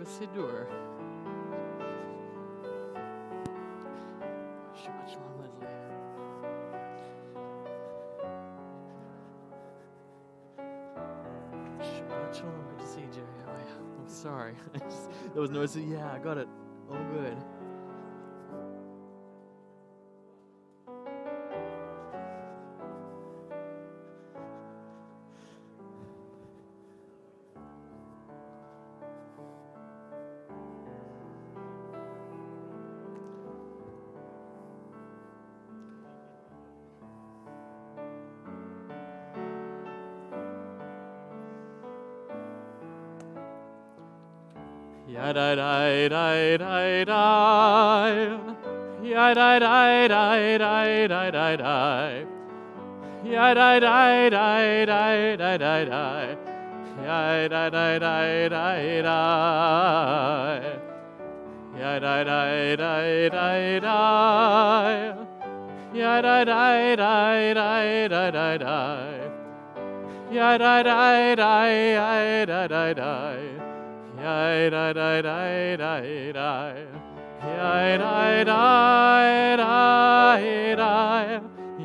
Siddur. Shabbat Shalom, Leslie. Shabbat Shalom, good to see you, Jerry. How are you? I'm sorry. There was no, yeah, I got it. All good. Ya-da-da-da-da-da. Ya-da-da-da-da-da-da-da. Ya-da-da-da-da-da-da-da. Ya-da-da-da-da-da. Ya-da-da-da-da-da. Ya-da-da-da-da-da-da. Ya-da-da-da-da-da-da. Ya-da-da-da-da-da.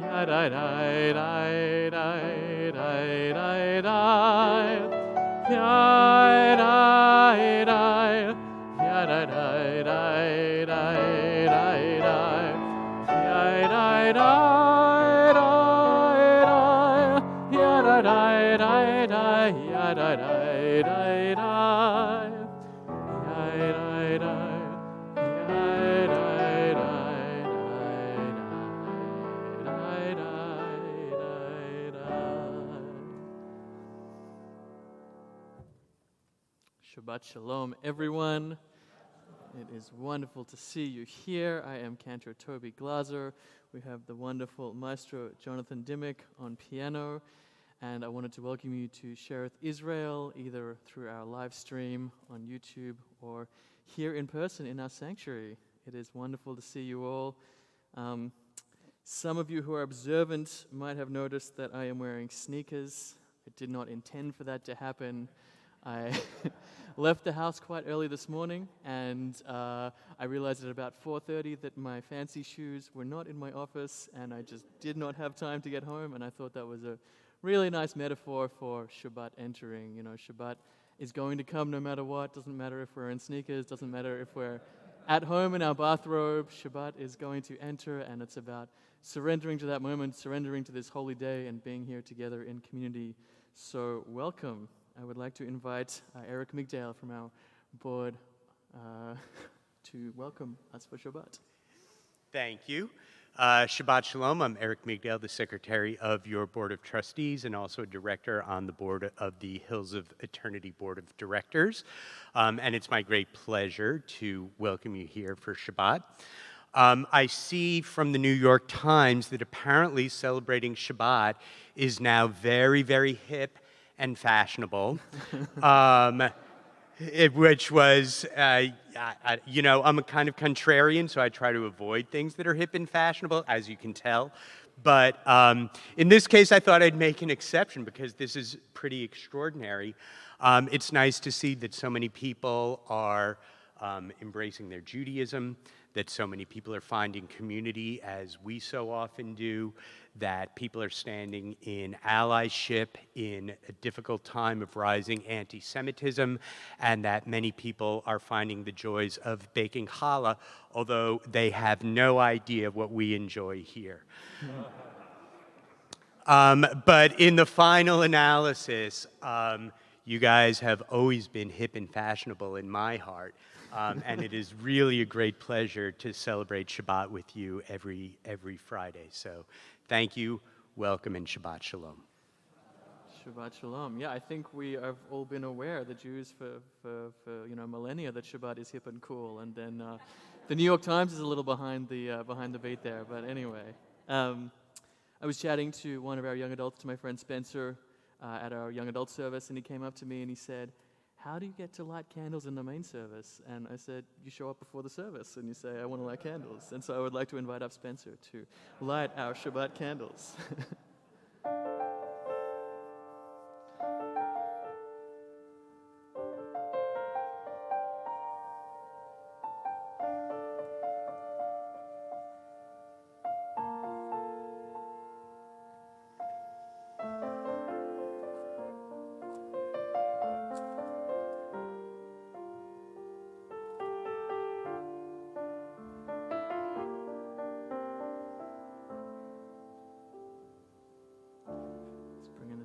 Ya-da-da-da-da. Ya-da-da-da-da-da-da. Ya-da-da. Ya-da-da-da-da-da. Ya-da-da. Shabbat Shalom, everyone. It is wonderful to see you here. I am Cantor Toby Glaser. We have the wonderful maestro Jonathan Dimmick on piano. And I wanted to welcome you to Sherith Israel, either through our live stream on YouTube or here in person in our sanctuary. It is wonderful to see you all. Some of you who are observant might have noticed that I am wearing sneakers. I did not intend for that to happen. I left the house quite early this morning, and I realized at about 4:30 that my fancy shoes were not in my office, and I just did not have time to get home, and I thought that was a really nice metaphor for Shabbat entering. You know, Shabbat is going to come no matter what. Doesn't matter if we're in sneakers, doesn't matter if we're at home in our bathrobe. Shabbat is going to enter, and it's about surrendering to that moment, surrendering to this holy day, and being here together in community. So welcome. I would like to invite Eric Migdale from our board to welcome us for Shabbat. Thank you. Shabbat Shalom. I'm Eric Migdale, the Secretary of your Board of Trustees and also a Director on the Board of the Hills of Eternity Board of Directors. And it's my great pleasure to welcome you here for Shabbat. I see from the New York Times that apparently celebrating Shabbat is now very, very hip and fashionable, which was, you know, I'm a kind of contrarian, so I try to avoid things that are hip and fashionable, as you can tell. But in this case, I thought I'd make an exception because this is pretty extraordinary. It's nice to see that so many people are embracing their Judaism, that so many people are finding community as we so often do, that people are standing in allyship in a difficult time of rising anti-Semitism, and that many people are finding the joys of baking challah, although they have no idea what we enjoy here. But in the final analysis, you guys have always been hip and fashionable in my heart. And it is really a great pleasure to celebrate Shabbat with you every Friday. So thank you, welcome, and Shabbat Shalom. Shabbat Shalom. Yeah, I think we have all been aware, the Jews for millennia, that Shabbat is hip and cool. And then the New York Times is a little behind the beat there. But anyway, I was chatting to one of our young adults, to my friend Spencer, at our young adult service, and he came up to me and he said, "How do you get to light candles in the main service?" And I said, "You show up before the service and you say, I want to light candles." And so I would like to invite up Spencer to light our Shabbat candles.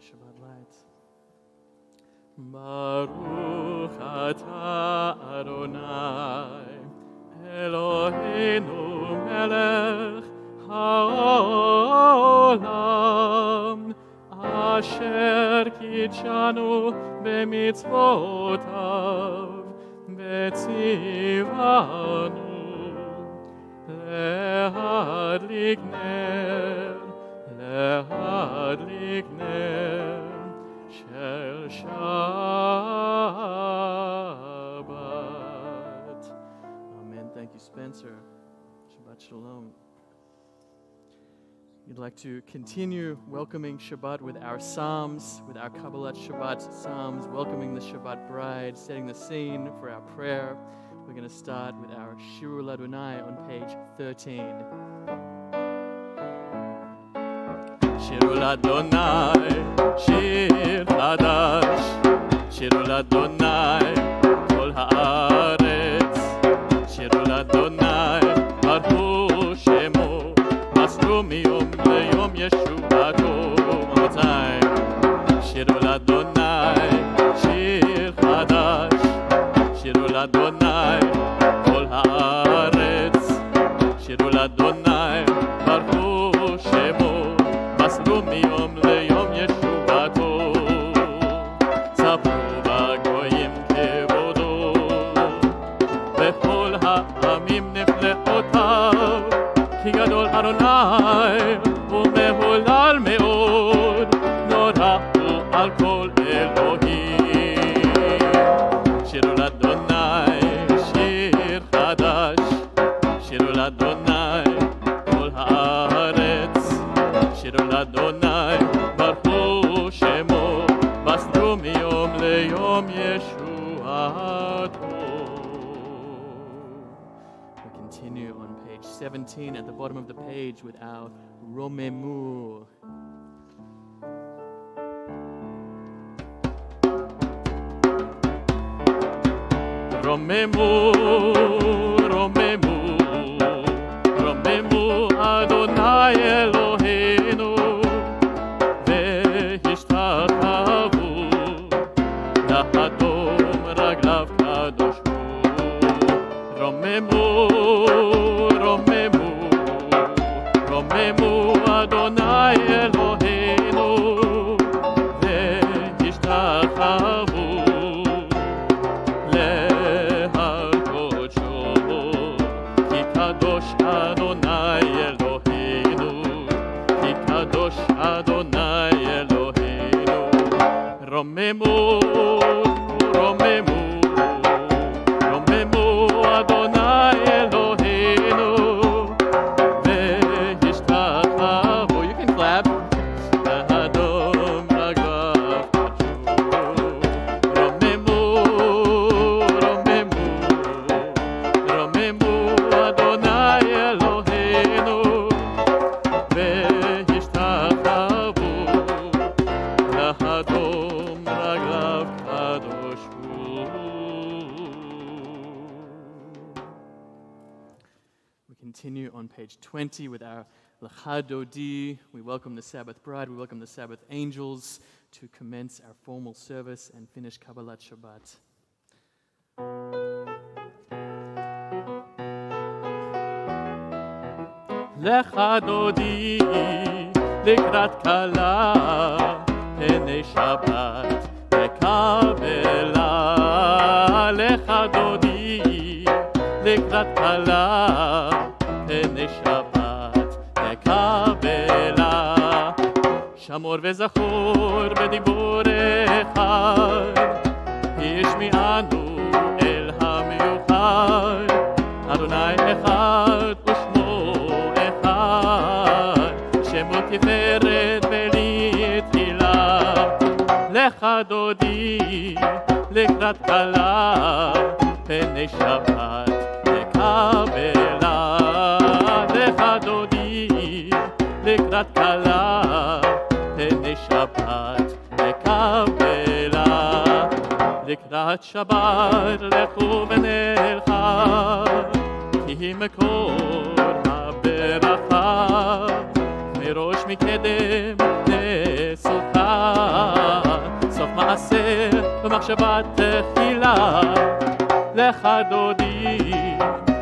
the Shabbat lights. Baruch atah Adonai Eloheinu melech haolam asher kitshanu b'mitzvotav v'tzivanu lehadlik ner shel Shabbat. Amen. Thank you, Spencer. Shabbat Shalom. We'd like to continue welcoming Shabbat with our Psalms, with our Kabbalat Shabbat Psalms, welcoming the Shabbat bride, setting the scene for our prayer. We're going to start with our Shirul Adonai on page 13. Shirul Adonai, Shir Chadash, Shirul Adonai, Kol Haaretz, Shirul Adonai, Baruch Shemo, Masru miyom leyom Yeshuato. One more time. Shirul Adonai, Shir Chadash, Shirul Adonai, Kol Haaretz, Shirul Adonai, Baruch Shemo, Masru miyom leyom Yeshuato. Tzapru b'goyim kevodo, v'chol ha'amim nefle'otav, כי גדול אדוני ומהולל מאוד, נורא הוא על כל אלוהים. שירו לאדוני שיר חדש, שירו לאדוני כל הארץ, שירו לאדוני ברכו שמו, בסרו מיום ליום ישועתו. We continue on page 17 at the bottom of the page with our Romemu. Romemu, Romemu, Romemu Adonai Eloheinu, והשתחוו לחתום רגליו קדוש הוא. רוממו, רוממו, רוממו אדוני אלוהינו, והשתחוו להר קודשו, כי קדוש אדוני אלוהינו, כי קדוש אדוני אלוהינו. רוממו, רוממו, רוממו אדוני אלוהינו, והשתחוו. You can clap. לאדום רגליו קדשו. רוממו, רוממו, רוממו אדוני אלוהינו, והשתחוו לאדום רגליו קדוש הוא. We continue on page 20 with our Lecha Dodi. We welcome the Sabbath bride, we welcome the Sabbath angels to commence our formal service and finish Kabbalat Shabbat. Lecha Dodi לקראת כלה, הנה שבת וקבלה. Lecha Dodi לקראת כלה, הנה שבת וקבלה. שמור וזכור בדיבור אחד, השמיענו אל המיוחד. אדוני אחד ושמו אחד, שמו תפארת בלי תחילה. Lecha Dodi לקראת כלה, הנה שבת וקבלה. Lecha Dodi לקראת כלה, הנה שבת וקבלה. לקראת שבת לכו ונלכה, כי היא מקור הברכה. מראש מקדם נסוכה, מעשה ומחשבה תחילה, לך דודי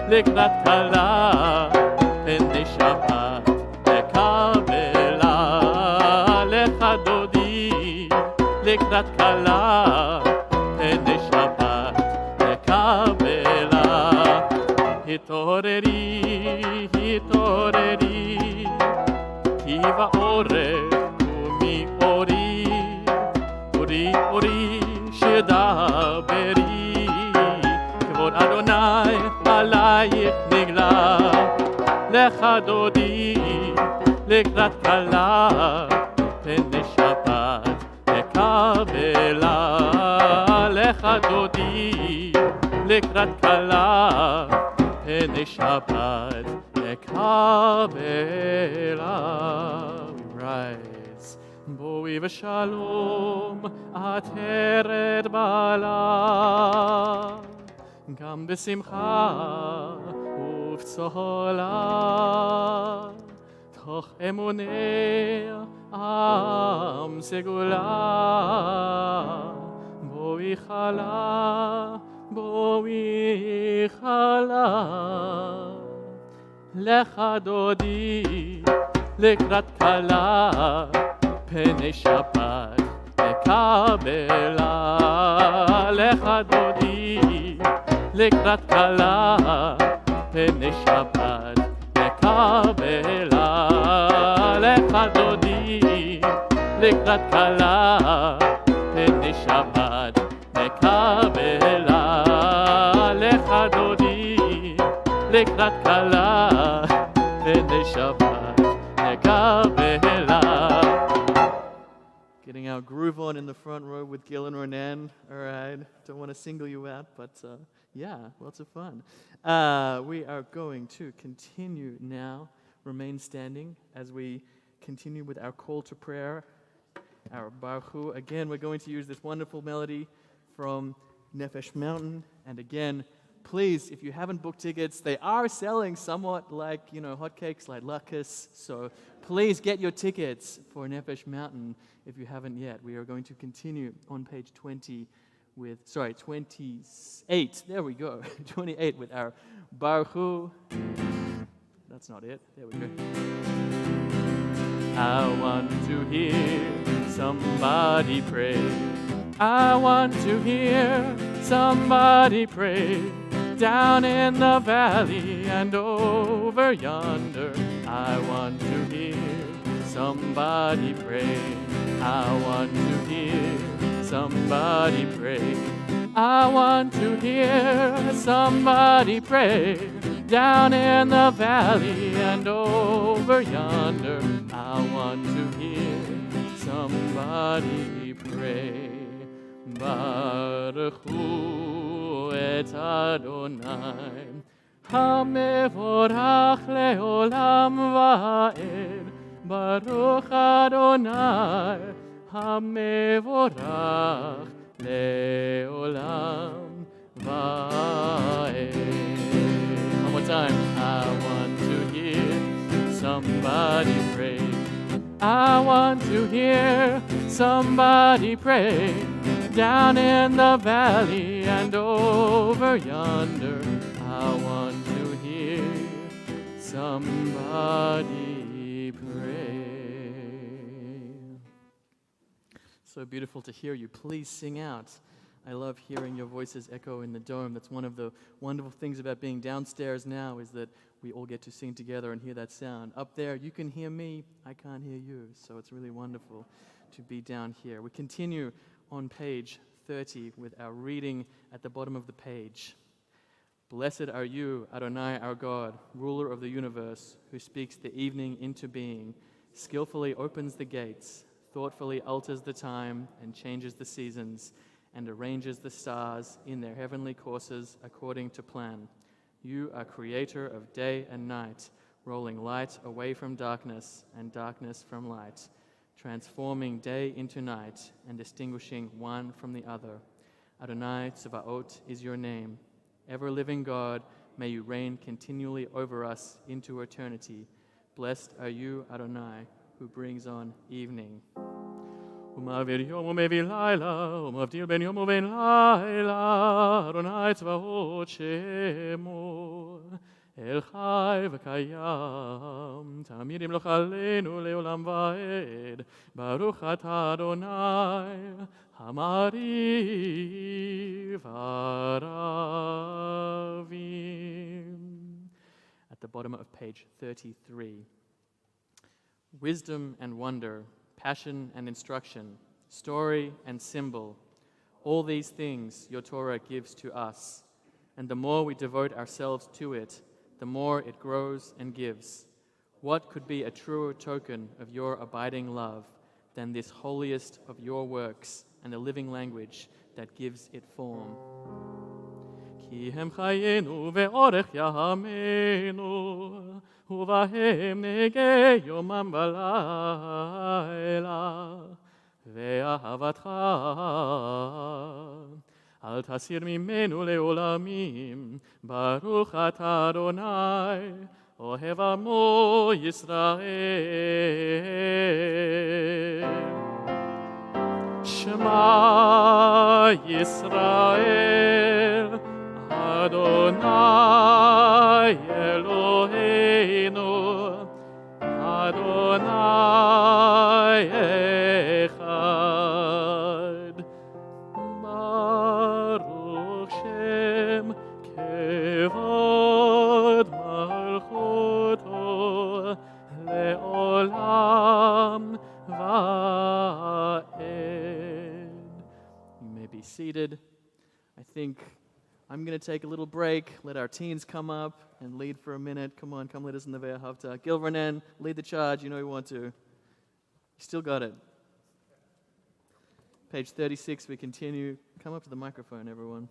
לקראת כלה, פני שבת לקבלה. לך דודי לקראת כלה, פני שבת לקבלה. התעוררי, התעוררי, כי בעורף ומאורי, אורי אורי שדברי, כבוד אדוני עלייך נגלה. לך דודי לקראת כלה, פני שבת לקבלה. לך דודי לקראת כלה, פני שבת לקבלה. We rise. בואי ושלום עטרת בעלה, גם בשמחה ובצהלה, תוך אמוני עם סגולה. בואי חלה, בואי חלה. לך דודי לקראת כלה, פני שבת לקבלה. לך דודי לקראת כלה, פני שבת לקבלה. לך דודי לקראת כלה, פני שבת לקבלה. לך דודי לקראת כלה, פני שבת לקבלה. Getting our groove on in the front row with Gil and Ronan. All right, don't want to single you out, but yeah, lots of fun. We are going to continue now, remain standing as we continue with our call to prayer, our Baruch Hu. Again, we're going to use this wonderful melody from Nefesh Mountain. And again, please, if you haven't booked tickets, they are selling somewhat like, hotcakes, like latkes. So please get your tickets for Nefesh Mountain if you haven't yet. We are going to continue on page 28. There we go. 28 with our Baruch Hu. That's not it. There we go. I want to hear somebody pray. I want to hear somebody pray. Down in the valley and over yonder, I want to hear somebody pray. I want to hear somebody pray. I want to hear somebody pray. Down in the valley and over yonder, I want to hear somebody pray. Baruch Hu et Adonai, HaMevorach le'olam va'ed. Baruch Adonai, HaMevorach le'olam va'ed. One more time. I want to hear somebody pray. I want to hear somebody pray. Down in the valley and over yonder, I want to hear somebody pray. So beautiful to hear you. Please sing out. I love hearing your voices echo in the dome. That's one of the wonderful things about being downstairs now, is that we all get to sing together and hear that sound. Up there, you can hear me, I can't hear you. So it's really wonderful to be down here. We continue on page 30 with our reading at the bottom of the page. Blessed are you, Adonai our God, ruler of the universe, who speaks the evening into being, skillfully opens the gates, thoughtfully alters the time and changes the seasons, and arranges the stars in their heavenly courses according to plan. You are creator of day and night, rolling light away from darkness and darkness from light, transforming day into night and distinguishing one from the other. Adonai Tsevaot is your name. Ever-living God, may you reign continually over us into eternity. Blessed are you, Adonai, who brings on evening. ומעביר יום ומביא לילה, ומבדיל בין יום ובין לילה, אדוני צבאות שמו, אל חי וקיים, תמיד ימלוך עלינו לעולם ועד, ברוך אתה אדוני, המעריב ערבים. At the bottom of page 33. Wisdom and wonder, passion and instruction, story and symbol, all these things your Torah gives to us, and the more we devote ourselves to it, the more it grows and gives. What could be a truer token of your abiding love than this holiest of your works and the living language that gives it form? כי הם חיינו ואורך ימינו, ובהם נהגה יומם ולילה, ואהבתך אל תסיר ממנו לעולמים, ברוך אתה אדוני, אוהב עמו ישראל. שמע ישראל, Adonai Eloheinu, Adonai Echad, Baruch Shem Kevod Malchuto Leolam Va'ed. You may be seated. I think I'm going to take a little break, let our teens come up and lead for a minute. Come on, come lead us in the Ve'ahavta. Gil Vernon, lead the charge. You know you want to. You still got it. Page 36, we continue. Come up to the microphone, everyone.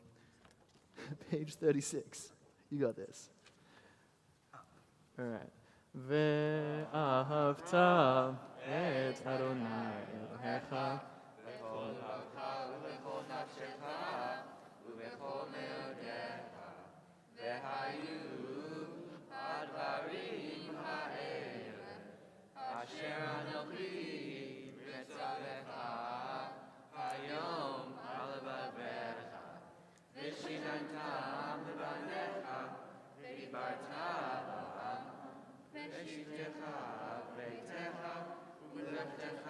Page 36. You got this. All right. Ve'ahavta et Adonai Elohecha v'chol lavcha v'chol nafshecha ובכל מאודיך, והיו הדברים האלה, אשר אנוכי מצווך היום על לבבך, ושיננתם לבניך, ודיברת בם, ושבתך ביתך, ולכתך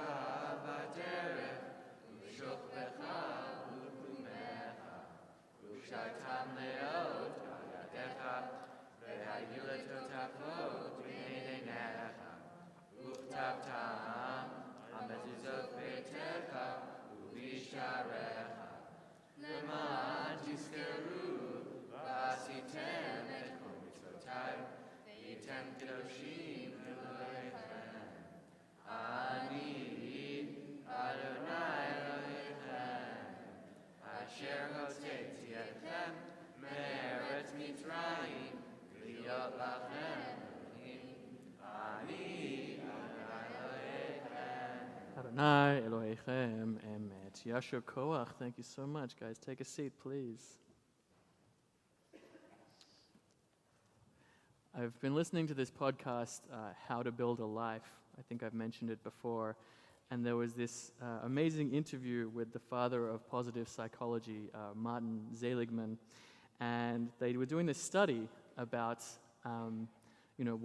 בדרך, ובשוכבך ובקומך. ושתם לאות על ידיך, והיו לטוטפות בין עיניך, וכתבתם על מזוזות ביתך ובשעריך, למען תזכרו ועשיתם את כל מצוותיי, והייתם קדושים אלוהיכם. אני אדוני אלוהיכם, אשר הוצאתי אתכם מארץ מצרים, להיות לכם אלוהים. אני Adonai Elohechem Emet. Yashar Koach, thank you so much, guys. Take a seat, please. I've been listening to this podcast, How to Build a Life. I think I've mentioned it before. And there was this amazing interview with the father of positive psychology, Martin Seligman. And they were doing this study about,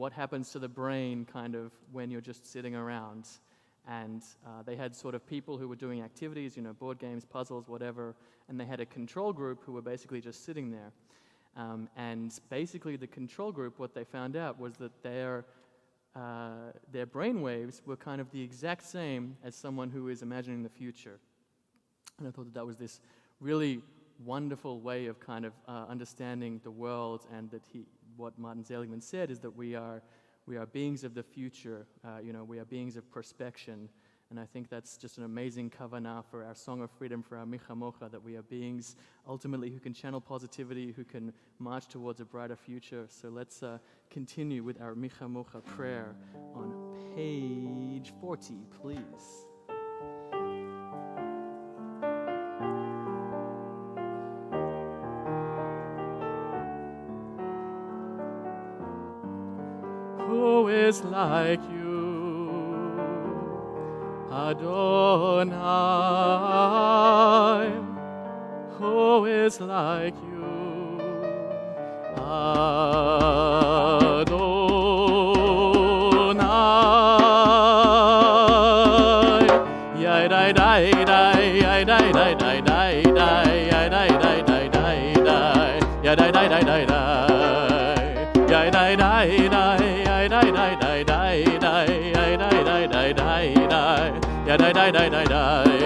what happens to the brain kind of when you're just sitting around. And they had sort of people who were doing activities, board games, puzzles, whatever. And they had a control group who were basically just sitting there. And basically the control group, what they found out was that their brain waves were kind of the exact same as someone who is imagining the future. And I thought that was this really wonderful way of kind of understanding the world, and that what Martin Seligman said is that we are beings of the future, we are beings of perspection. And I think that's just an amazing kavanah for our Song of Freedom, for our Micha Mocha, that we are beings ultimately who can channel positivity, who can march towards a brighter future. So let's continue with our Micha Mocha prayer on page 40, please. Who is like you, Adonai, who is like you? Adonai, yai dai dai dai, yai dai dai dai dai dai, yai dai dai dai dai dai, yai dai dai dai dai dai, yai dai dai dai, yai dai dai dai dai dai, yai dai dai dai dai dai, yai dai dai dai dai dai.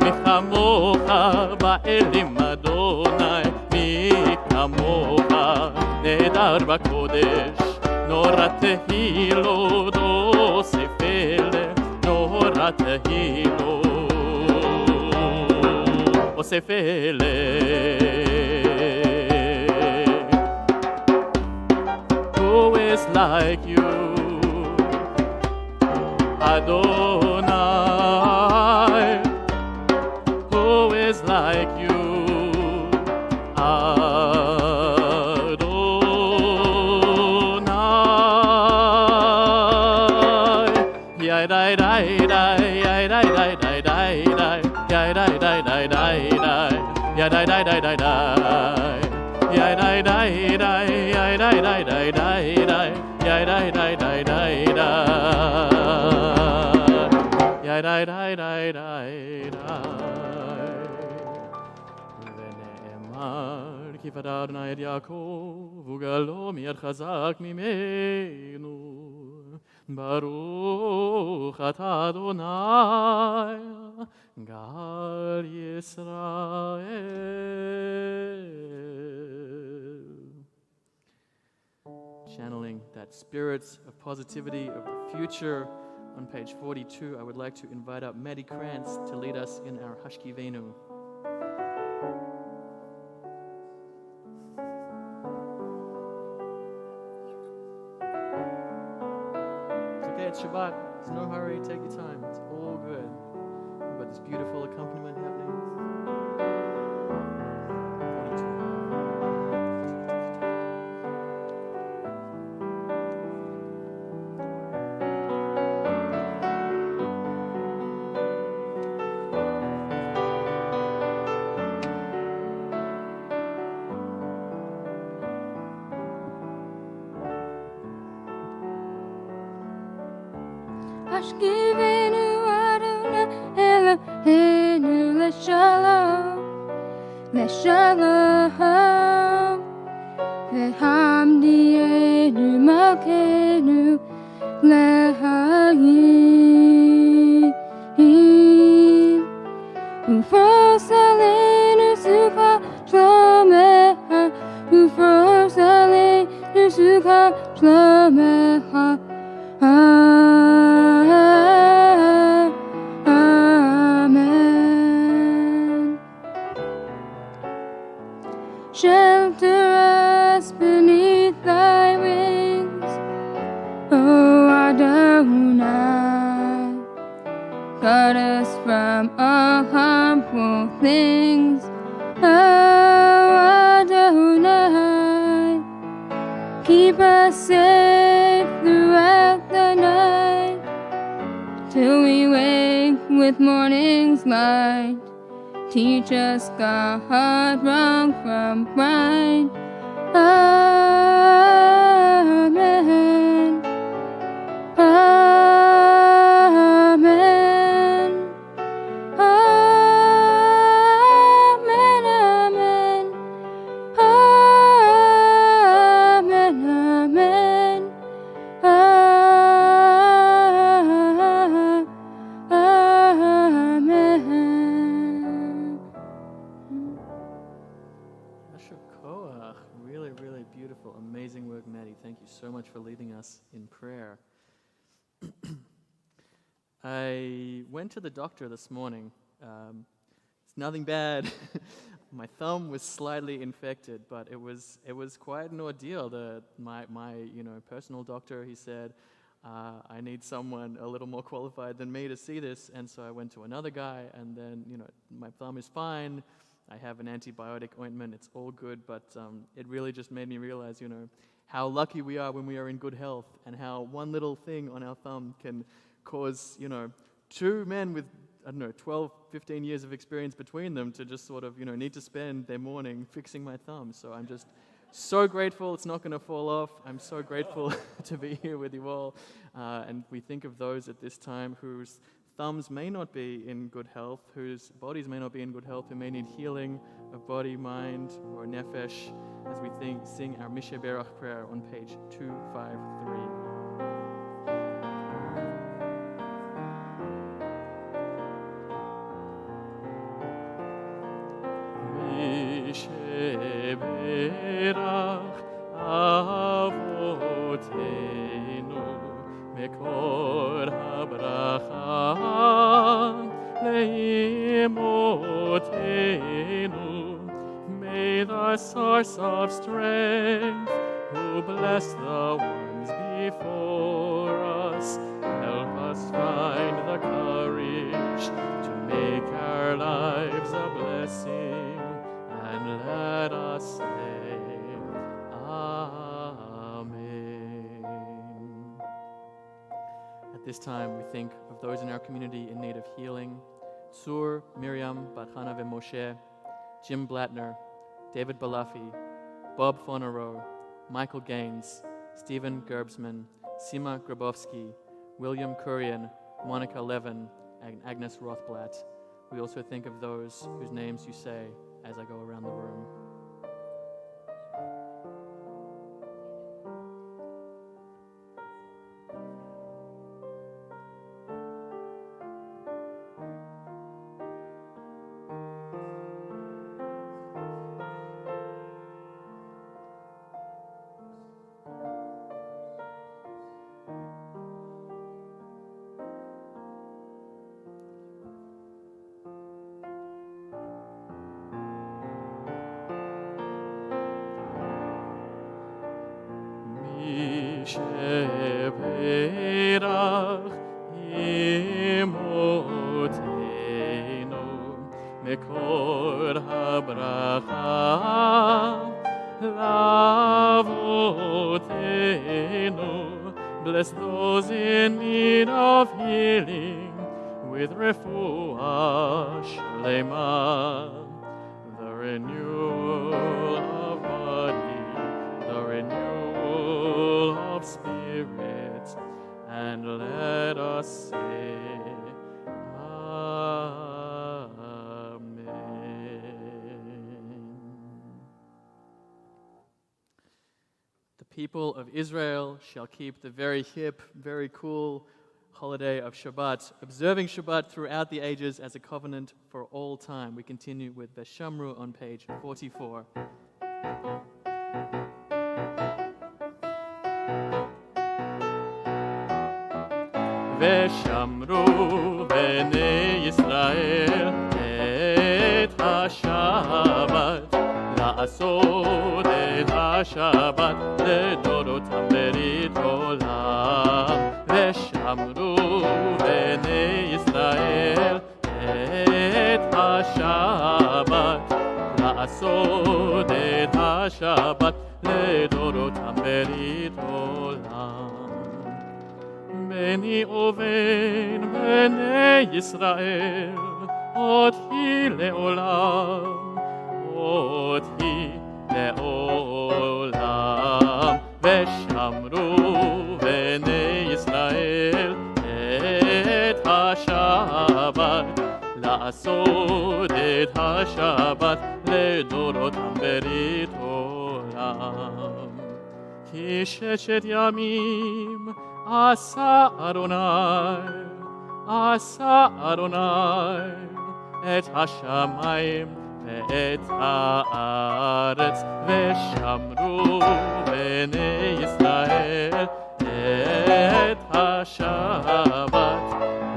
Mi chamocha ba'elim Adonai, mi chamocha nehedar b'kodesh, nora tehilo dosefele, nora tehilo osefele. Who is like you, Adonai? Who is like you, Adonai? Yai dai dai dai, yai dai dai dai dai dai, yai dai dai dai dai dai, yai dai dai dai dai dai, yai dai dai dai, yai dai dai dai dai dai, yai dai dai dai dai dai, yai dai dai dai dai dai. ונאמר כי פדה אדוני את יעקב וגאלו מיד חזק ממנו. ברוך אתה אדוני גאל ישראל. Channeling that spirit of positivity of the future on page 42, I would like to invite up Maddie Krantz to lead us in our Hashkivenu. It's Shabbat. There's no hurry. Take your time. It's all good. We've got this beautiful accompaniment happening. 42. Hashkivenu Adonai Eloheinu leshalom, leshalom. Vehamdienu malkeinu lehayim. Ufros aleinu suka shlomecha, ufros aleinu suka shlomecha. Amen. Shelter us beneath thy wings, O Adonai. Guard us from all harmful things, O Adonai. Keep us safe throughout the night, till we wake with morning's light. Teach us, God, wrong from right. Amen. Amen. Amen. Amen. Amen. Amen. Amen. Yasher Koach. Really, really beautiful, amazing work, Maddie. Thank you so much for leading us in prayer. I went to the doctor this morning. It's nothing bad. My thumb was slightly infected, but it was quite an ordeal. My personal doctor, he said, I need someone a little more qualified than me to see this, and so I went to another guy, and then my thumb is fine. I have an antibiotic ointment. It's all good, but it really just made me realize, how lucky we are when we are in good health, and how one little thing on our thumb can cause, two men with, 12, 15 years of experience between them to just sort of, need to spend their morning fixing my thumb. So I'm just so grateful it's not going to fall off. I'm so grateful to be here with you all. And we think of those at this time whose thumbs may not be in good health, whose bodies may not be in good health, who may need healing of body, mind, or nefesh, as we sing our Mishe Berach prayer on page 253. Berach Avotenu Mekor HaBracha Leimotenu. May the source of strength, who bless the ones before us, help us find the courage to make our lives a blessing. And let us say, Amen. At this time, we think of those in our community in need of healing. Tsur, Miriam, Bat-Hana Moshe, Jim Blattner, David Balafi, Bob Fonero, Michael Gaines, Stephen Gerbsman, Sima Grabowski, William Kurian, Monica Levin, and Agnes Rothblatt. We also think of those whose names you say as I go around the room. Sheberach imotenu mekor habracha lavotenu. Bless those in need of healing with refuah shlema, the renewal of body, the renewal of spirit, and let us say, Amen. The people of Israel shall keep the very hip, very cool holiday of Shabbat, observing Shabbat throughout the ages as a covenant for all time. We continue with Veshamru on page 44. ושמרו בני ישראל את השבת, לעשות את השבת לדורותם ברית עולם. ושמרו בני ישראל את השבת, לעשות את השבת לדורותם ברית עולם. בני ובן בני ישראל, אותי לעולם, אותי לעולם. ושמרו בני ישראל את השבת, לעשות את השבת לדורותם ברית עולם. כי ששת ימים עשה אדוני את השמיים ואת הארץ, ושמרו בני ישראל את השבת,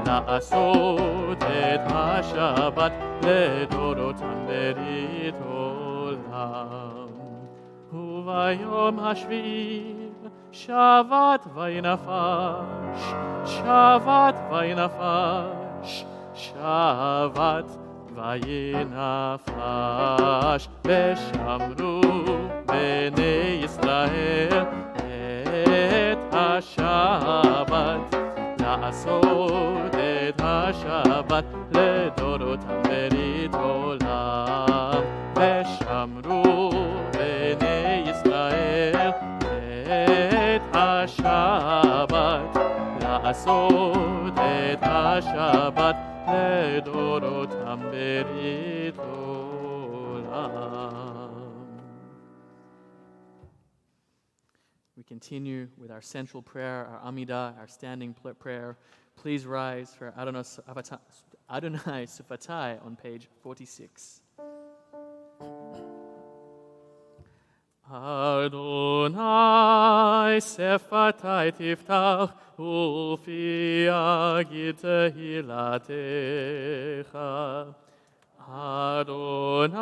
לעשות את השבת לדורותם ברית עולם. וביום השביעי שבת וינפש, שבת וינפש, שבת וינפש. ושמרו בני ישראל את השבת, לעשות את השבת השבת לדורותם ברית עולם. ושמרו בני ישראל את השבת, לעשות את השבת לדורותם ברית עולם. We continue with our central prayer, our Amidah, our standing prayer. Please rise for Adonai Sifatai on page 46. Adonai Sifatai tiftach ufi agid tehilatecha. Adonai,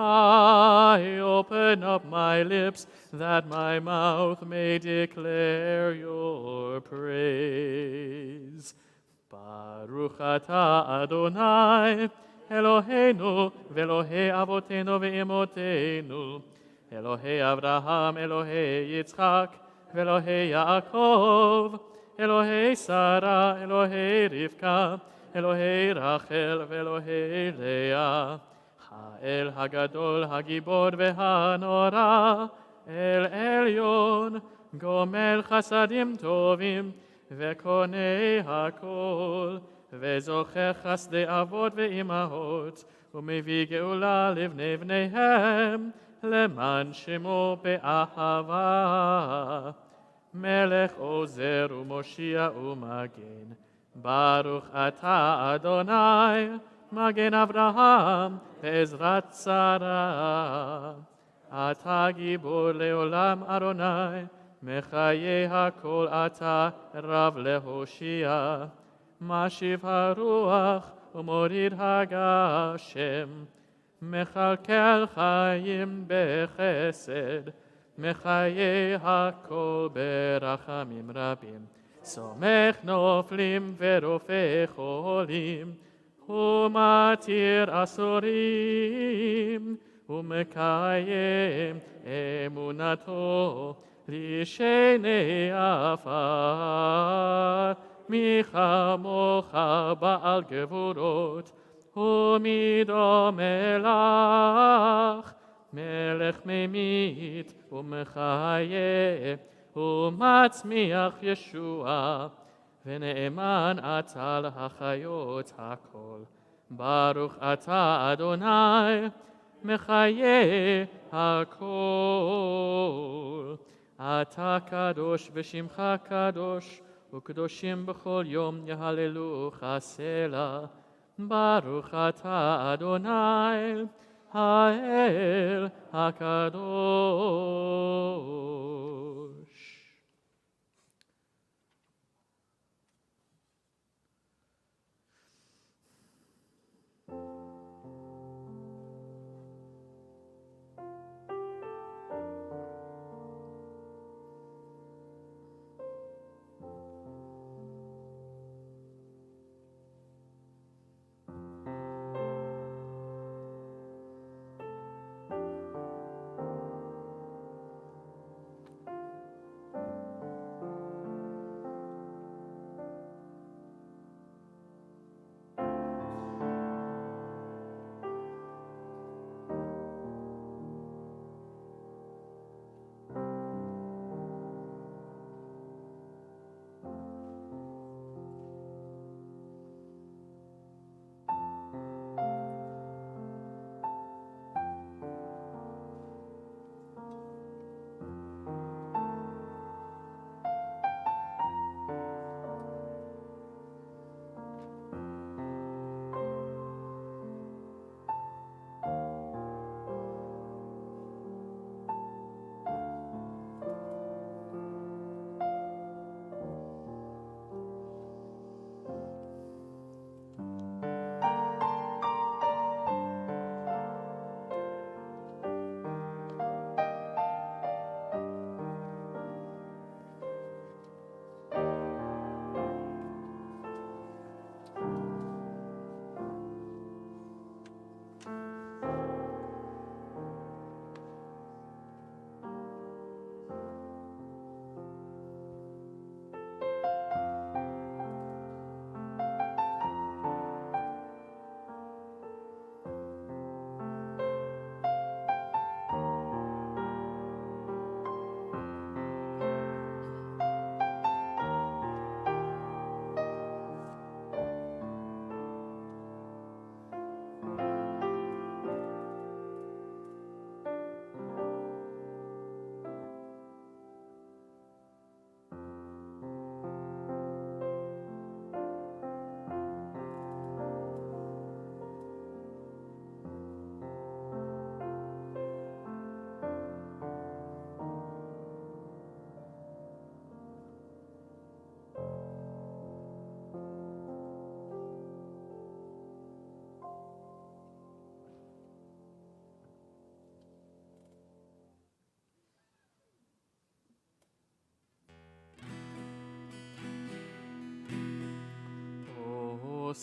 open up my lips, that my mouth may declare your praise. Baruch atah Adonai, Eloheinu, ve'Elohei avotenu ve'imotenu, Elohei Avraham, Elohei Yitzchak, ve'Elohei Yaakov, Elohei Sarah, Elohei Rivka, Elohei Rachel, ve'Elohei Leah, האל הגדול, הגיבור והנורא, אל עליון, גומל חסדים טובים, וקונה הכל, וזוכר חסדי אבות ואימהות, ומביא גאולה לבני בניהם, למען שמו באהבה. מלך עוזר ומושיע ומגן, ברוך אתה אדוני, מגן אברהם בעזרת שרה. אתה גיבור לעולם אדוני, מחיי הכל אתה רב להושיע. משיב הרוח ומוריד הגשם, מכלכל חיים בחסד, מחיי הכל ברחמים רבים. סומך נופלים ורופא חולים, ומתיר אסורים, ומקיים אמונתו לשני עפר. מי כמוך בעל גבורות, ומי דומה לך, מלך ממית ומחיה, ומצמיח ישועה, ונאמן אתה להחיות הכל. ברוך אתה אדוני, מחיה הכל. אתה קדוש ושמך קדוש, וקדושים בכל יום יהללוך סלה. ברוך אתה אדוני, האל הקדוש.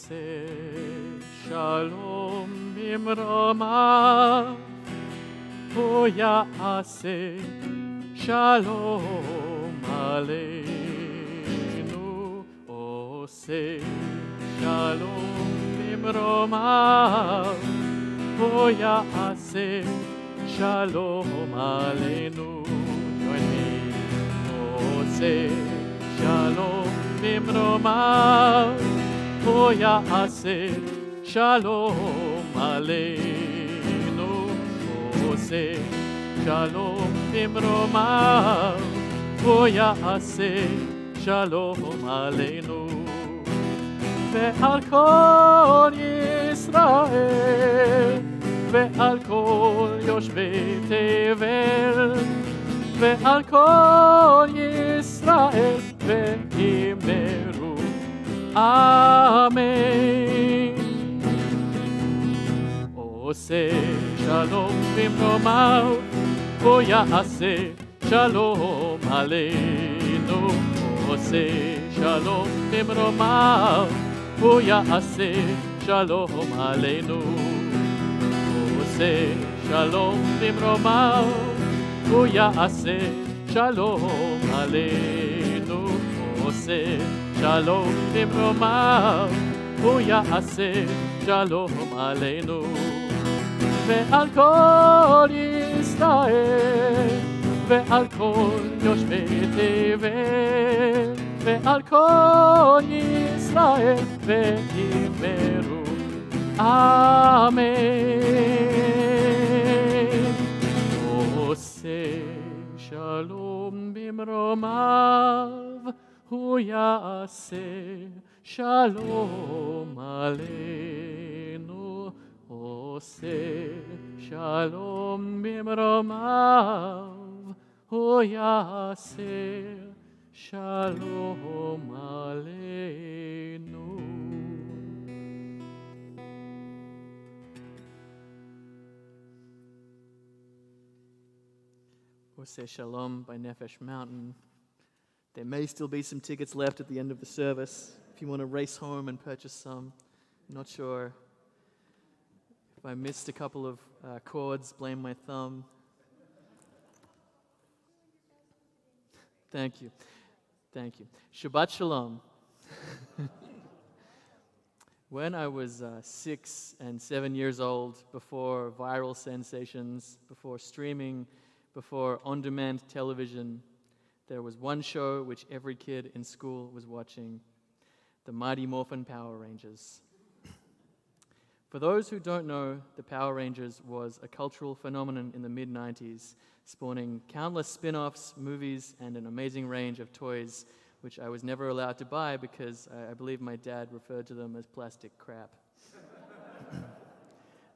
עושה שלום במרומיו, הוא יעשה שלום עלינו, עושה שלום במרומיו, הוא יעשה שלום עלינו. Join me. עושה שלום במרומיו, הוא יעשה שלום עלינו, עושה שלום במרומיו, הוא יעשה שלום עלינו. ועל כל ישראל, ועל כל יושבי תבל, ועל כל ישראל, ואמרו אמן. עושה שלום במרומיו, הוא יעשה שלום עלינו, עושה שלום במרומיו, הוא יעשה שלום עלינו, עושה שלום במרומיו, הוא יעשה שלום עלינו, עושה שלום במרומיו, הוא יעשה שלום עלינו. ועל כל ישראל, ועל כל יושבי תבל, ועל כל ישראל, ואמרו אמן. עושה שלום במרומיו, הוא יעשה שלום עלינו, עושה שלום במרומיו, הוא יעשה שלום עלינו. Say Shalom by Nefesh Mountain. There may still be some tickets left at the end of the service. If you want to race home and purchase some, I'm not sure. If I missed a couple of chords, blame my thumb. Thank you. Thank you. Shabbat Shalom. When I was 6 and 7 years old, before viral sensations, before streaming, before on-demand television, there was one show which every kid in school was watching, the Mighty Morphin Power Rangers. For those who don't know, the Power Rangers was a cultural phenomenon in the mid-90s, spawning countless spin-offs, movies, and an amazing range of toys, which I was never allowed to buy because I believe my dad referred to them as plastic crap.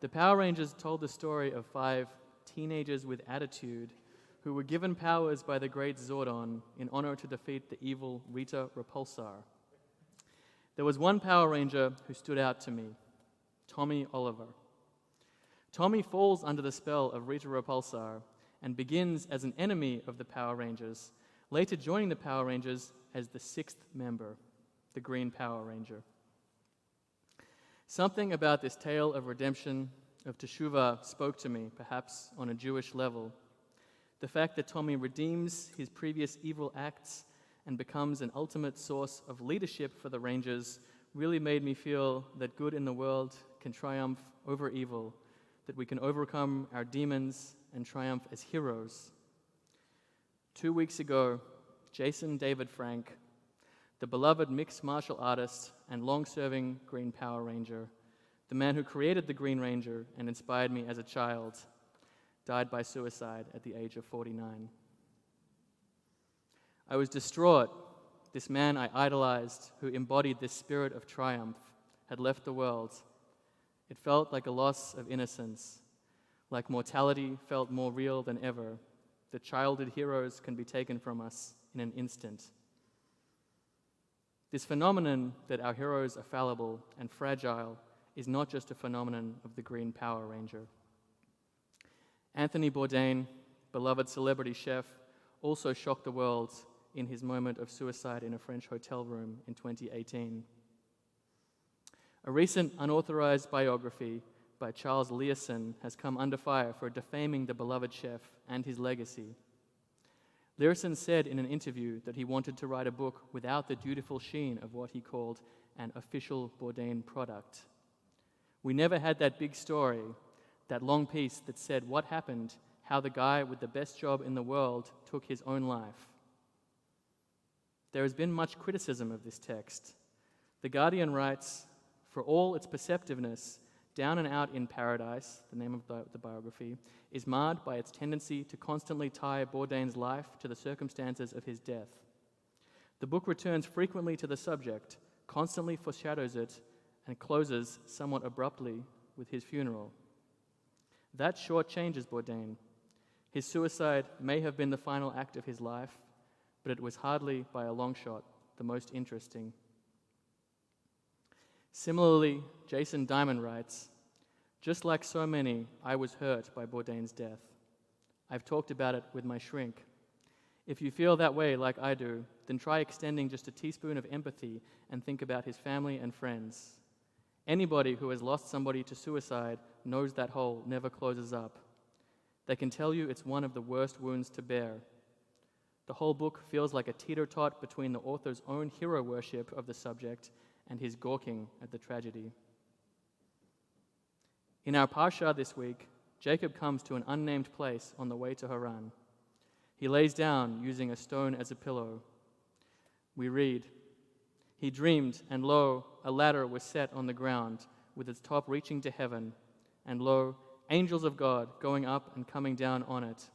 The Power Rangers told the story of 5 teenagers with attitude who were given powers by the great Zordon in honor to defeat the evil Rita Repulsar. There was one Power Ranger who stood out to me, Tommy Oliver. Tommy falls under the spell of Rita Repulsar and begins as an enemy of the Power Rangers, later joining the Power Rangers as the 6th member, the Green Power Ranger. Something about this tale of redemption, of Teshuvah, spoke to me, perhaps on a Jewish level. The fact that Tommy redeems his previous evil acts and becomes an ultimate source of leadership for the Rangers really made me feel that good in the world can triumph over evil, that we can overcome our demons and triumph as heroes. 2 weeks ago, Jason David Frank, the beloved mixed martial artist and long-serving Green Power Ranger, the man who created the Green Ranger and inspired me as a child, died by suicide at the age of 49. I was distraught. This man I idolized, who embodied this spirit of triumph, had left the world. It felt like a loss of innocence, like mortality felt more real than ever. The childhood heroes can be taken from us in an instant. This phenomenon that our heroes are fallible and fragile is not just a phenomenon of the Green Power Ranger. Anthony Bourdain, beloved celebrity chef, also shocked the world in his moment of suicide in a French hotel room in 2018. A recent unauthorized biography by Charles Learson has come under fire for defaming the beloved chef and his legacy. Learson said in an interview that he wanted to write a book without the dutiful sheen of what he called an official Bourdain product. We never had that big story, that long piece that said what happened, how the guy with the best job in the world took his own life. There has been much criticism of this text. The Guardian writes, "For all its perceptiveness, Down and Out in Paradise," the name of the biography, "is marred by its tendency to constantly tie Bourdain's life to the circumstances of his death. The book returns frequently to the subject, constantly foreshadows it, and closes somewhat abruptly with his funeral. That shortchanges Bourdain. His suicide may have been the final act of his life, but it was hardly, by a long shot, the most interesting." Similarly, Jason Diamond writes, "Just like so many, I was hurt by Bourdain's death. I've talked about it with my shrink. If you feel that way like I do, then try extending just a teaspoon of empathy and think about his family and friends. Anybody who has lost somebody to suicide knows that hole never closes up. They can tell you it's one of the worst wounds to bear. The whole book feels like a teeter-tot between the author's own hero worship of the subject and his gawking at the tragedy." In our Parsha this week, Jacob comes to an unnamed place on the way to Haran. He lays down using a stone as a pillow. We read, "He dreamed, and lo, a ladder was set on the ground, with its top reaching to heaven, and lo, angels of God going up and coming down on it.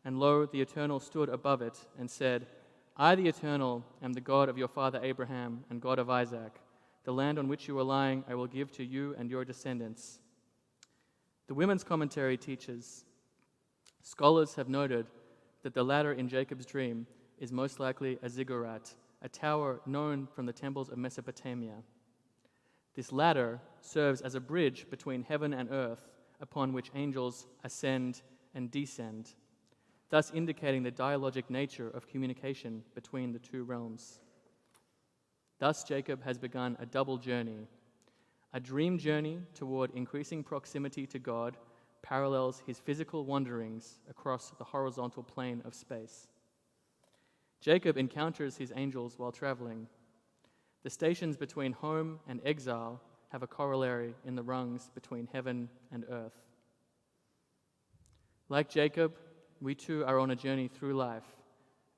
And lo, the Eternal stood above it and said, I, the Eternal, am the God of your father Abraham and God of Isaac. The land on which you are lying I will give to you and your descendants." The Women's Commentary teaches, "Scholars have noted that the ladder in Jacob's dream is most likely a ziggurat, a tower known from the temples of Mesopotamia. This ladder serves as a bridge between heaven and earth, upon which angels ascend and descend, thus indicating the dialogic nature of communication between the two realms. Thus Jacob has begun a double journey. A dream journey toward increasing proximity to God parallels his physical wanderings across the horizontal plane of space. Jacob encounters his angels while traveling. The stations between home and exile have a corollary in the rungs between heaven and earth. Like Jacob, we too are on a journey through life,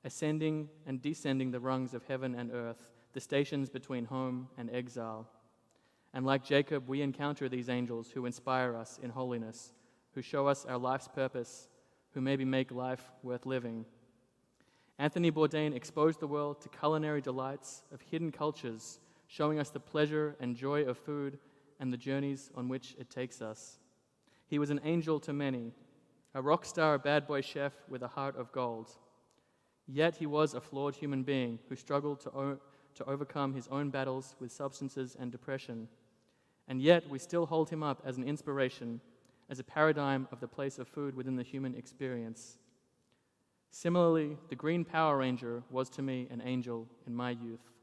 ascending and descending the rungs of heaven and earth, the stations between home and exile. And like Jacob, we encounter these angels who inspire us in holiness, who show us our life's purpose, who maybe make life worth living. Anthony Bourdain exposed the world to culinary delights of hidden cultures, showing us the pleasure and joy of food and the journeys on which it takes us. He was an angel to many, a rock star bad boy chef with a heart of gold. Yet he was a flawed human being who struggled to overcome his own battles with substances and depression. And yet we still hold him up as an inspiration, as a paradigm of the place of food within the human experience. Similarly, the Green Power Ranger was to me an angel in my youth,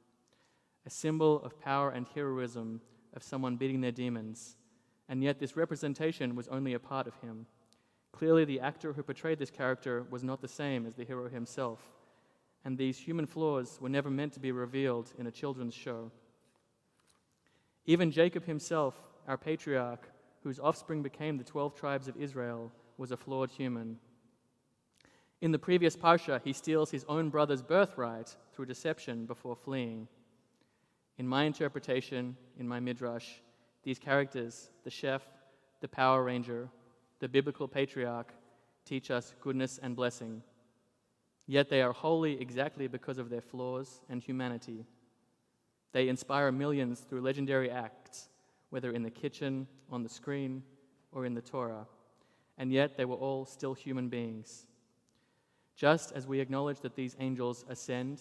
a symbol of power and heroism of someone beating their demons, and yet this representation was only a part of him. Clearly, the actor who portrayed this character was not the same as the hero himself, and these human flaws were never meant to be revealed in a children's show. Even Jacob himself, our patriarch, whose offspring became the 12 tribes of Israel, was a flawed human. In the previous Parsha, he steals his own brother's birthright through deception before fleeing. In my interpretation, in my midrash, these characters, the chef, the Power Ranger, the biblical patriarch, teach us goodness and blessing. Yet they are holy exactly because of their flaws and humanity. They inspire millions through legendary acts, whether in the kitchen, on the screen, or in the Torah. And yet they were all still human beings. Just as we acknowledge that these angels ascend,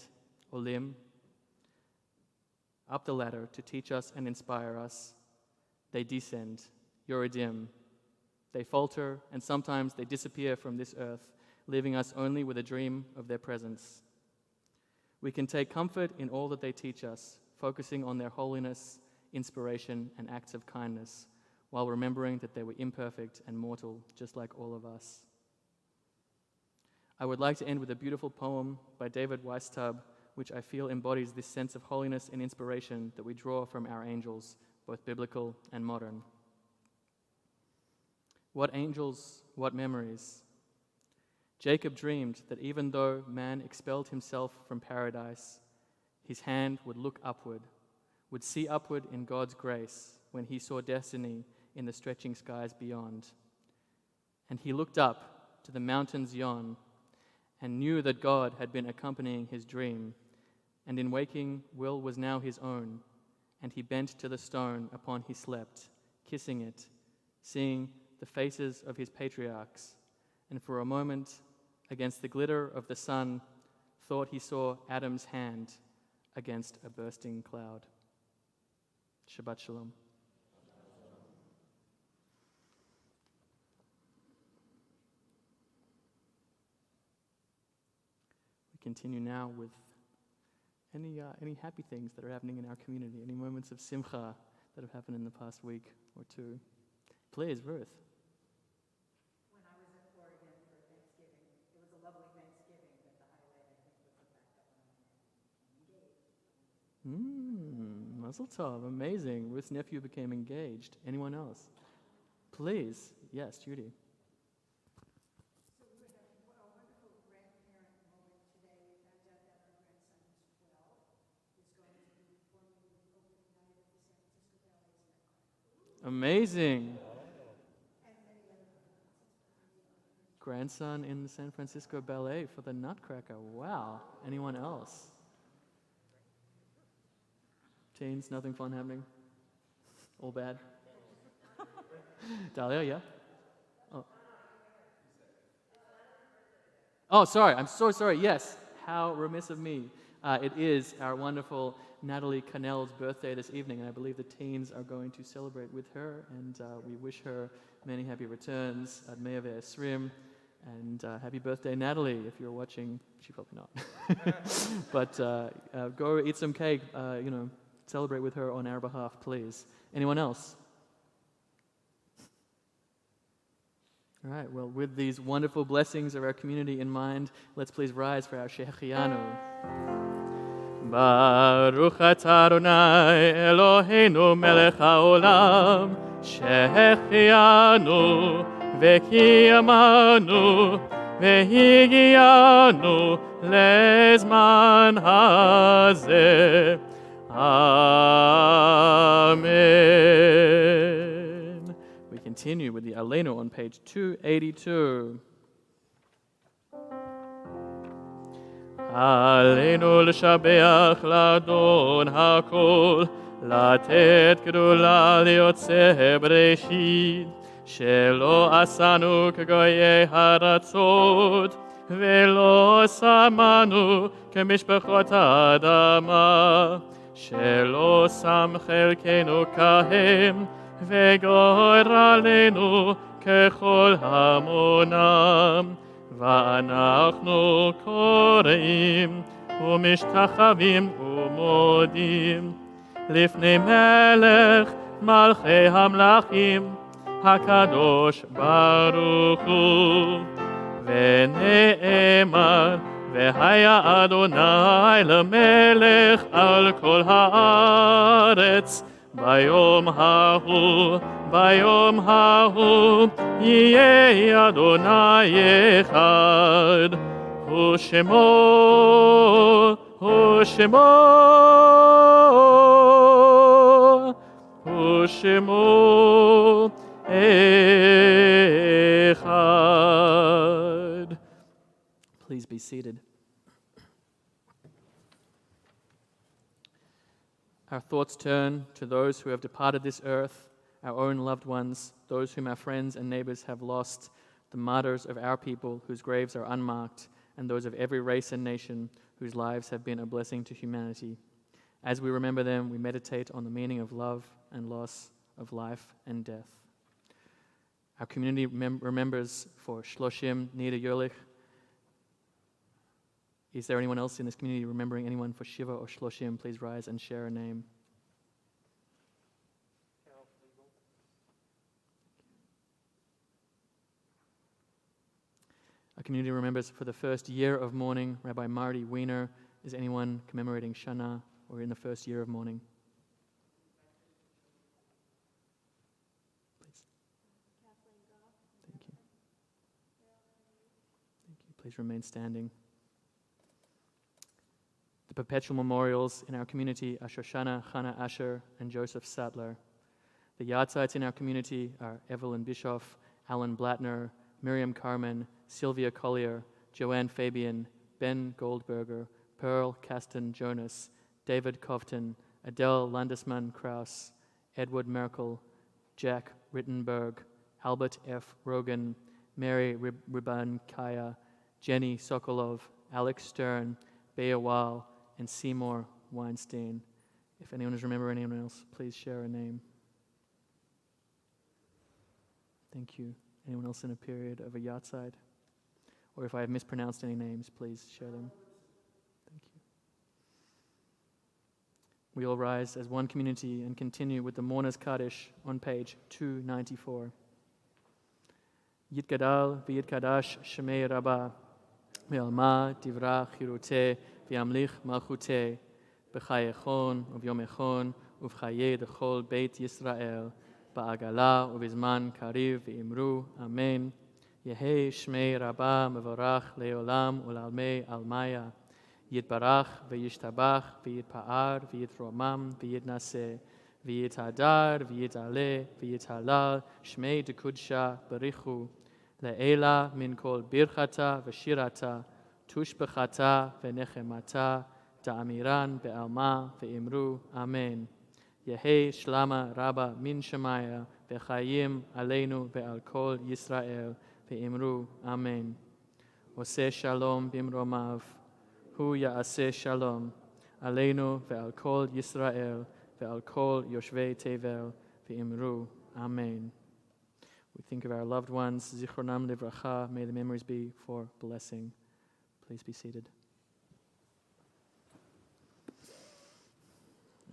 olim, up the ladder to teach us and inspire us, they descend, yoridim. They falter, and sometimes they disappear from this earth, leaving us only with a dream of their presence. We can take comfort in all that they teach us, focusing on their holiness inspiration, and acts of kindness, while remembering that they were imperfect and mortal, just like all of us. I would like to end with a beautiful poem by David Weistub, which I feel embodies this sense of holiness and inspiration that we draw from our angels, both biblical and modern. What angels, what memories. Jacob dreamed that even though man expelled himself from paradise, his hand would look upward, would see upward in God's grace when he saw destiny in the stretching skies beyond. And he looked up to the mountains yon and knew that God had been accompanying his dream, and in waking will was now his own, and he bent to the stone upon he slept, kissing it, seeing the faces of his patriarchs, and for a moment, against the glitter of the sun, thought he saw Adam's hand against a bursting cloud. Shabbat Shalom. We continue now with any happy things that are happening in our community, any moments of simcha that have happened in the past week or two. Please, Ruth. When I was in Oregon for Thanksgiving, it was a lovely Thanksgiving, but the highlight, I think, was the fact that when I engaged. Mazel tov, amazing. Ruth's nephew became engaged. Anyone else? Please. Yes, Judy. So we had a wonderful grandparent moment today. We found out that our grandson is 12, is going to be performing the opening night of the San Francisco Ballet's Nutcracker. Amazing. And many other Grandson in the San Francisco Ballet for the Nutcracker. Wow. Anyone else? Teens, nothing fun happening? All bad? Dahlia, yeah? Oh, sorry. I'm so sorry. Yes. How remiss of me. It is our wonderful Natalie Cannell's birthday this evening, and I believe the teens are going to celebrate with her, and we wish her many happy returns at Mea Ve'esrim, and happy birthday, Natalie, if you're watching. She probably not. But go eat some cake, celebrate with her on our behalf, please. Anyone else? All right, well, with these wonderful blessings of our community in mind, let's please rise for our Shechianu. Baruch atah Adonai Eloheinu melech haolam, Shechianu v'kiyamanu v'higianu lezman hazeh. Amen. We continue with the Aleinu on page 282. Aleinu l'shabeach l'Adon hakol, לתת גדולה ליוצא בראשית, שלא עשנו כגויי הארצות, ולא שמנו כמשפחות האדמה, שלא שם חלקנו כהם, וגורלנו ככל המונם, ואנחנו קוראים ומשתחווים ומודים לפני מלך מלכי המלכים, הקדוש ברוך הוא. ונאמר, והיה אדוני למלך על כל הארץ, ביום ההוא יהיה אדוני אחד, ושמו אחד. Please be seated. Our thoughts turn to those who have departed this earth, our own loved ones, those whom our friends and neighbors have lost, the martyrs of our people whose graves are unmarked, and those of every race and nation whose lives have been a blessing to humanity. As we remember them, we meditate on the meaning of love and loss, of life and death. Our community remembers for Shloshim, Nida Yolich. Is there anyone else in this community remembering anyone for Shiva or Shloshim? Please rise and share a name. Our community remembers for the first year of mourning, Rabbi Marty Wiener. Is anyone commemorating Shana or in the first year of mourning? Please. Thank you. Thank you. Please remain standing. The perpetual memorials in our community are Shoshana Chana Asher and Joseph Sattler. The yard sites in our community are Evelyn Bischoff, Alan Blattner, Miriam Carmen, Sylvia Collier, Joanne Fabian, Ben Goldberger, Pearl Caston Jonas, David Kovton, Adele Landesman Kraus, Edward Merkel, Jack Rittenberg, Albert F. Rogan, Mary Ribankaya, Jenny Sokolov, Alex Stern, Bea Wall, and Seymour Weinstein. If anyone is remembering anyone else, please share a name. Thank you. Anyone else in a period of a yahrzeit? Or if I have mispronounced any names, please share them. Thank you. We all rise as one community and continue with the Mourner's Kaddish on page 294. Yitgadal v'yitkadash shemei Rabbah ve'alma divra chiruteh v'yamlich malchuteh b'chayechon uvyomechon uv'chayeh dechol beit Yisrael ba'agala ubizman kariv v'imru amen. Yehei shmei Rabbah mevorach leolam ulalmei almaya yitbarach v'yishtabach v'yitpa'ar v'yitromam v'yitnaseh v'yitadar v'yitaleh v'yitalal shmei dekudsha berichu le'ela min kol birchata v'shirata tushbechata v'nechemata ta'amiran be'alma v'imru amen. Yehei shlama rabba min shemaya v'chayim aleinu ve'al kol Yisrael ve'imru amen. Oseh shalom bimromav hu ya'aseh shalom aleinu ve'al kol Yisrael ve'al kol yoshvei tevel ve'imru amen. We think of our loved ones, zichronam livracha, may the memories be for blessing. Please be seated.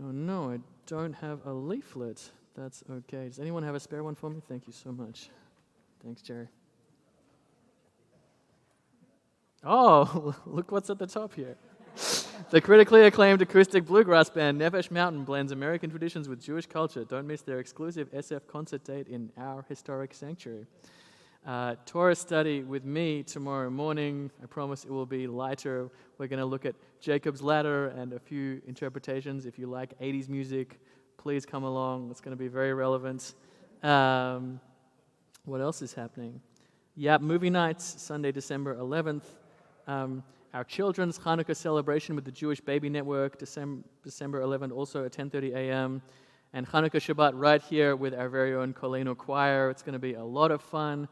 Oh no, I don't have a leaflet. That's okay. Does anyone have a spare one for me? Thank you so much. Thanks, Jerry. Oh, look what's at the top here. The critically acclaimed acoustic bluegrass band Nefesh Mountain blends American traditions with Jewish culture. Don't miss their exclusive SF concert date in our historic sanctuary. Torah study with me tomorrow morning. I promise it will be lighter. We're going to look at Jacob's Ladder and a few interpretations. If you like 80s music, please come along. It's going to be very relevant. What else is happening? Yap Movie Nights, Sunday, December 11th. Our children's Hanukkah celebration with the Jewish Baby Network, December 11th, also at 10:30 a.m. And Hanukkah Shabbat right here with our very own Koleno Choir. It's going to be a lot of fun.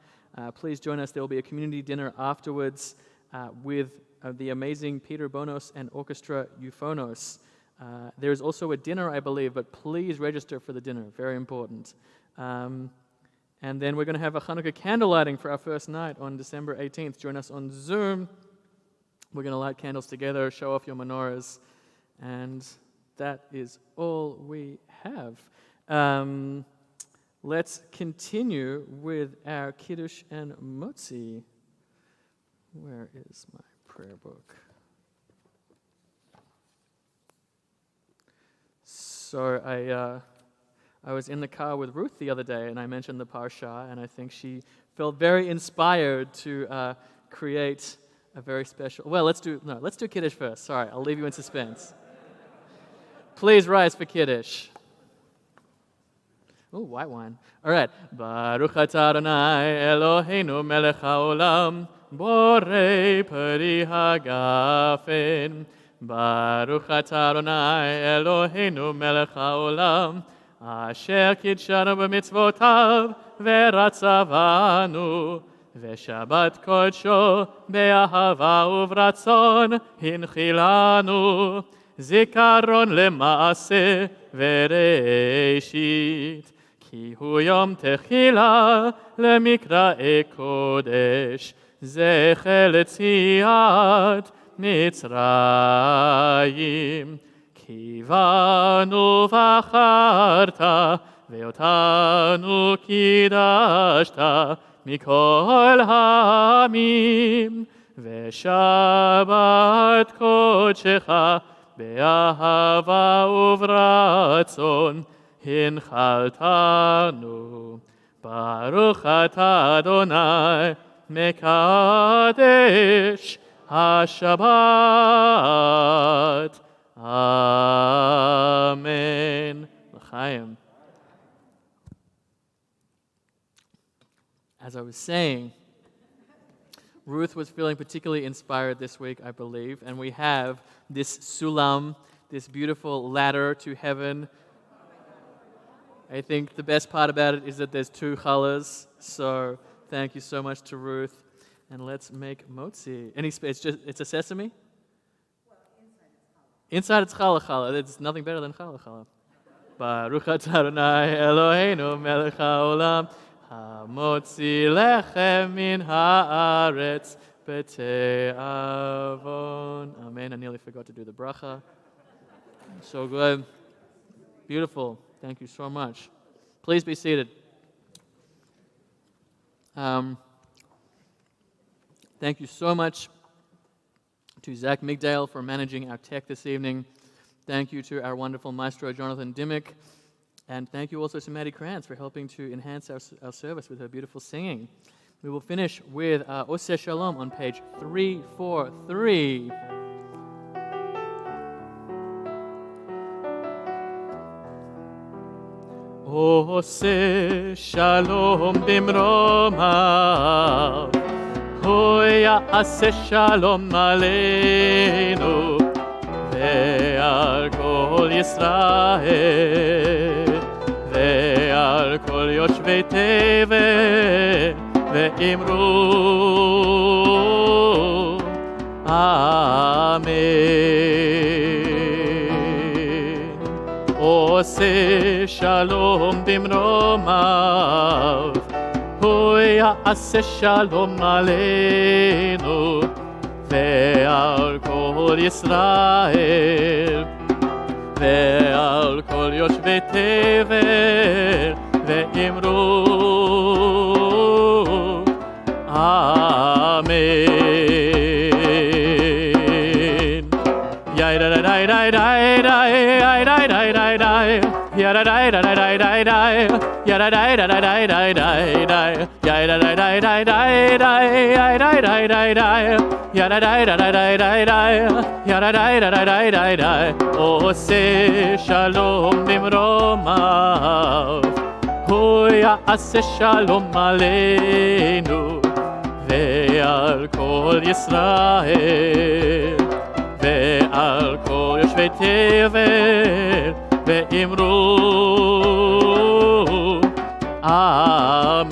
Please join us. There will be a community dinner afterwards with the amazing Peter Bonos and Orchestra Euphonos. There is also a dinner, I believe, but please register for the dinner. Very important. And then we're going to have a Hanukkah candle lighting for our first night on December 18th. Join us on Zoom. We're going to light candles together, show off your menorahs, and that is all we have. Let's continue with our Kiddush and Motzi. Where is my prayer book? So I was in the car with Ruth the other day, and I mentioned the Parsha, and I think she felt very inspired to create a very special. Well, let's do Kiddush first. Sorry, I'll leave you in suspense. Please rise for Kiddush. Oh, white wine. All right. Baruch atah Adonai Eloheinu melech haolam borei peri hagafen. Baruch atah Adonai Eloheinu melech haolam asher kidshanu b'mitzvotav veratzavanu v'shabbat kodsho be'ahava uvratzon hinchilanu zikaron lema'aseh v'reishit ki hu yom techila lemikra kodesh zecher letziat Mitzrayim kivanu v'acharta ve'otanu kidashta מכל העמים, ושבת קודשך באהבה וברצון הנחלתנו. ברוך אתה אדוני מקדש השבת. Amen. L'chaim. As I was saying, Ruth was feeling particularly inspired this week, I believe, and we have this sulam, this beautiful ladder to heaven. I think the best part about it is that there's 2 challahs, so thank you so much to Ruth. And let's make motzi. It's a sesame? Inside it's challah challah. It's nothing better than challah challah. Baruch atah Adonai Eloheinu melech haolam hamotzi lechem min haaretz b'te'avon. Amen. I nearly forgot to do the bracha. So good. Beautiful. Thank you so much. Please be seated. Thank you so much to Zach Migdale for managing our tech this evening. Thank you to our wonderful maestro, Jonathan Dimmick. And thank you also to Maddie Krantz for helping to enhance our service with her beautiful singing. We will finish with Oseh Shalom on page 343. Oseh Shalom bimromav, hu ya'aseh shalom aleinu, ve'al kol Yisrael, ve'al kol yoshvei tevel, ve'imru Amen. Oseh shalom bimromav, hu ya'aseh shalom aleinu, ve'al kol Yisrael, ve'al kol yoshvei tevel, ve'imru Amen. Oseh shalom bimromav, hu ya'aseh shalom aleinu, ve'al kol Yisrael, ve'al kol yoshvei tevel, ve'imru Amen.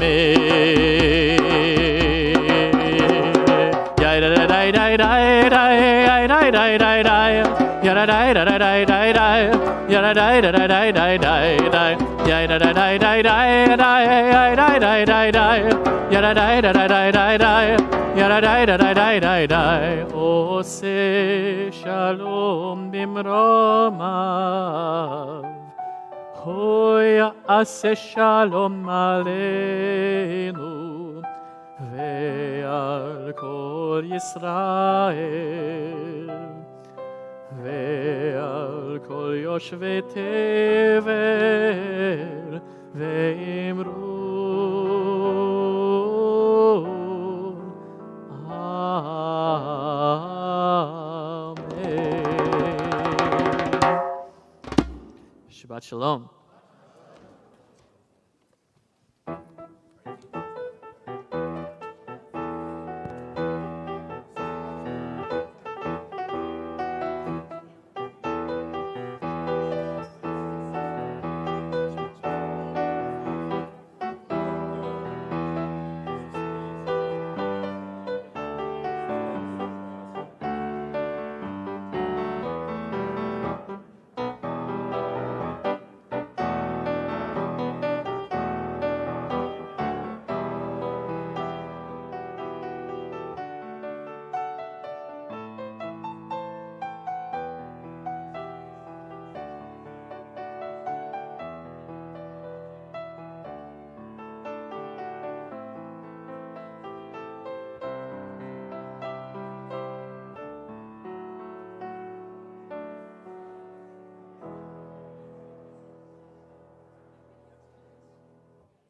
Oseh shalom bimromav, hu ya'aseh shalom aleinu, ve'al kol Yisrael, ve'al kol yoshvei tevel, ve'imru Amen. Shabbat shalom.